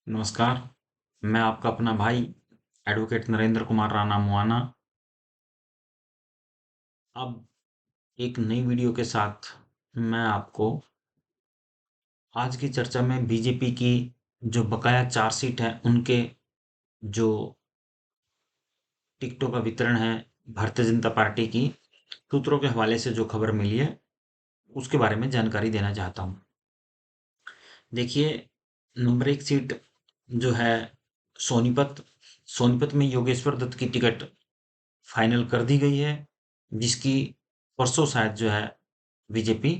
नमस्कार, मैं आपका अपना भाई एडवोकेट नरेंद्र कुमार राणा मुआना अब एक नई वीडियो के साथ मैं आपको आज की चर्चा में बीजेपी की जो बकाया चार्जशीट है, उनके जो टिकटों का वितरण है भारतीय जनता पार्टी की सूत्रों के हवाले से जो खबर मिली है, उसके बारे में जानकारी देना चाहता हूँ। देखिए, नंबर 1 सीट जो है सोनीपत, सोनीपत में योगेश्वर दत्त की टिकट फाइनल कर दी गई है, जिसकी परसों शायद जो है बीजेपी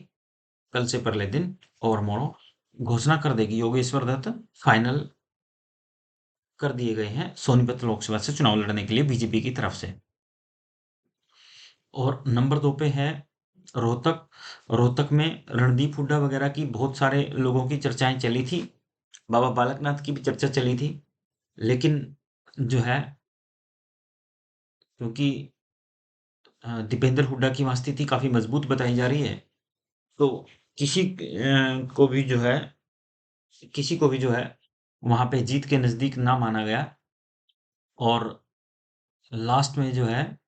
कल से परले दिन और मोड़ो घोषणा कर देगी। योगेश्वर दत्त फाइनल कर दिए गए हैं सोनीपत लोकसभा से चुनाव लड़ने के लिए बीजेपी की तरफ से। और नंबर 2 पे है रोहतक। रोहतक में रणदीप हुड्डा वगैरह की बहुत सारे लोगों की चर्चाएं चली थी, बाबा बालकनाथ की भी चर्चा चली थी, लेकिन जो है क्योंकि दीपेंद्र हुड्डा की वहाँ स्थिति काफ़ी मजबूत बताई जा रही है, तो किसी को भी जो है किसी को भी जो है वहाँ पे जीत के नज़दीक ना माना गया। और लास्ट में जो है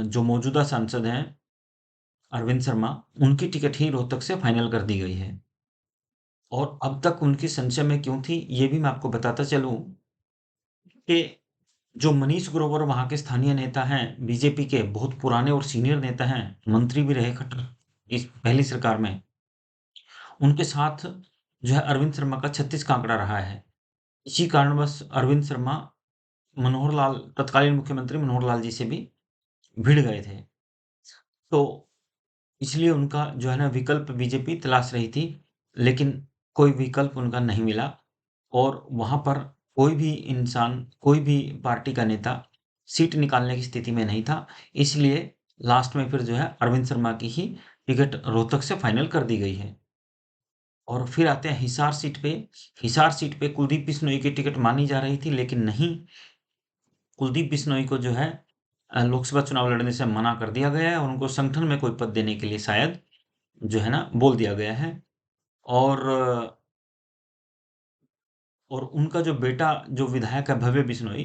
जो मौजूदा सांसद हैं अरविंद शर्मा, उनकी टिकट ही रोहतक से फाइनल कर दी गई है। और अब तक उनकी संशय में क्यों थी, ये भी मैं आपको बताता चलूँ कि जो मनीष ग्रोवर वहाँ के स्थानीय नेता हैं, बीजेपी के बहुत पुराने और सीनियर नेता हैं, मंत्री भी रहे खट्टर इस पहली सरकार में, उनके साथ जो है अरविंद शर्मा का 36 का आंकड़ा रहा है। इसी कारणवश अरविंद शर्मा मनोहर लाल तत्कालीन मुख्यमंत्री मनोहर लाल जी से भी भिड़ गए थे। तो इसलिए उनका जो है ना विकल्प बीजेपी तलाश रही थी, लेकिन कोई विकल्प उनका नहीं मिला और वहाँ पर कोई भी इंसान, कोई भी पार्टी का नेता सीट निकालने की स्थिति में नहीं था। इसलिए लास्ट में फिर जो है अरविंद शर्मा की ही टिकट रोहतक से फाइनल कर दी गई है। और फिर आते हैं हिसार सीट पे। हिसार सीट पे कुलदीप बिश्नोई की टिकट मानी जा रही थी, लेकिन नहीं, कुलदीप बिश्नोई को जो है लोकसभा चुनाव लड़ने से मना कर दिया गया है और उनको संगठन में कोई पद देने के लिए शायद जो है ना बोल दिया गया है। और और उनका जो बेटा जो विधायक है भव्य बिश्नोई,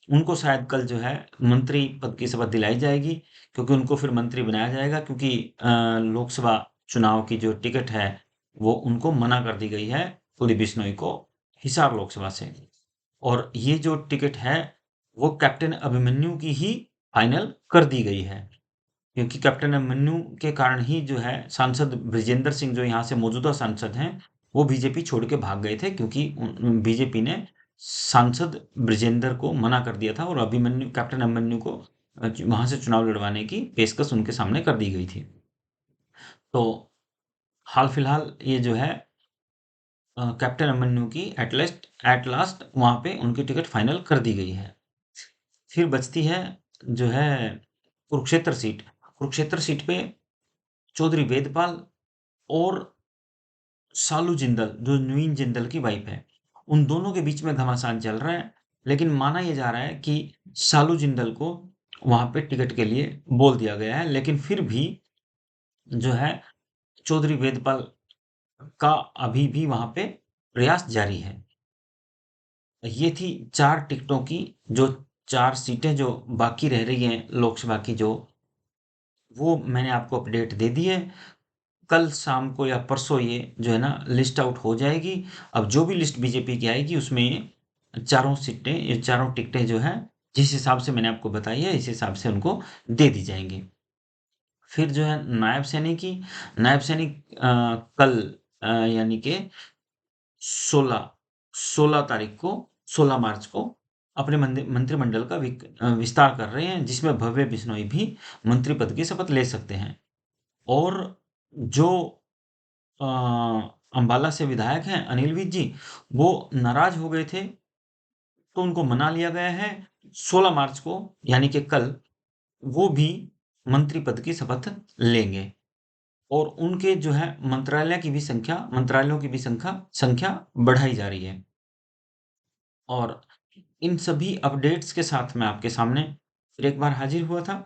उनको शायद कल जो है मंत्री पद की शपथ दिलाई जाएगी, क्योंकि उनको फिर मंत्री बनाया जाएगा, क्योंकि लोकसभा चुनाव की जो टिकट है वो उनको मना कर दी गई है कुलदीप बिश्नोई को हिसार लोकसभा से। और ये जो टिकट है वो कैप्टन अभिमन्यु की ही फाइनल कर दी गई है, क्योंकि कैप्टन अभिमन्यु के कारण ही जो है सांसद ब्रिजेंद्र सिंह जो यहाँ से मौजूदा सांसद हैं, वो बीजेपी छोड़ के भाग गए थे, क्योंकि बीजेपी ने सांसद ब्रिजेंद्र को मना कर दिया था और अभिमन्यु कैप्टन अभिमन्यु को वहां से चुनाव लड़वाने की पेशकश उनके सामने कर दी गई थी। तो हाल फिलहाल ये जो है कैप्टन अभिमन्यु की एट लास्ट वहां पे उनकी टिकट फाइनल कर दी गई है। फिर बचती है जो है कुरुक्षेत्र सीट। कुरुक्षेत्र सीट पे चौधरी वेदपाल और शालू जिंदल जो नवीन जिंदल की वाइफ है, उन दोनों के बीच में घमासान चल रहा है। लेकिन माना यह जा रहा है कि शालू जिंदल को वहां पे टिकट के लिए बोल दिया गया है, लेकिन फिर भी जो है चौधरी वेदपाल का अभी भी वहां पे प्रयास जारी है। ये थी 4 टिकटों की जो 4 सीटें जो बाकी रह रही हैं लोकसभा की, जो वो मैंने आपको अपडेट दे दी है। कल शाम को या परसों ये जो है ना लिस्ट आउट हो जाएगी। अब जो भी लिस्ट बीजेपी की आएगी उसमें ये चारों टिकटें जो है जिस हिसाब से मैंने आपको बताई है, इस हिसाब से उनको दे दी जाएंगी। फिर जो है नायब सैनिक कल यानी कि 16 16 तारीख को 16 मार्च को अपने मंत्रिमंडल का विस्तार कर रहे हैं, जिसमें भव्य बिश्नोई भी मंत्री पद की शपथ ले सकते हैं। और जो अ, अंबाला से विधायक हैं अनिल विज जी, वो नाराज हो गए थे, तो उनको मना लिया गया है 16 मार्च को, यानी कि कल वो भी मंत्री पद की शपथ लेंगे। और उनके जो है मंत्रालयों की भी संख्या संख्या बढ़ाई जा रही है। और इन सभी अपडेट्स के साथ मैं आपके सामने फिर एक बार हाजिर हुआ था।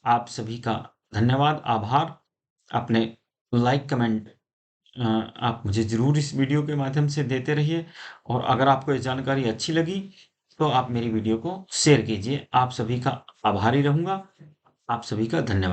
आप सभी का धन्यवाद, आभार। आपने लाइक, कमेंट आप मुझे ज़रूर इस वीडियो के माध्यम से देते रहिए और अगर आपको ये जानकारी अच्छी लगी, तो आप मेरी वीडियो को शेयर कीजिए। आप सभी का आभारी रहूँगा। आप सभी का धन्यवाद।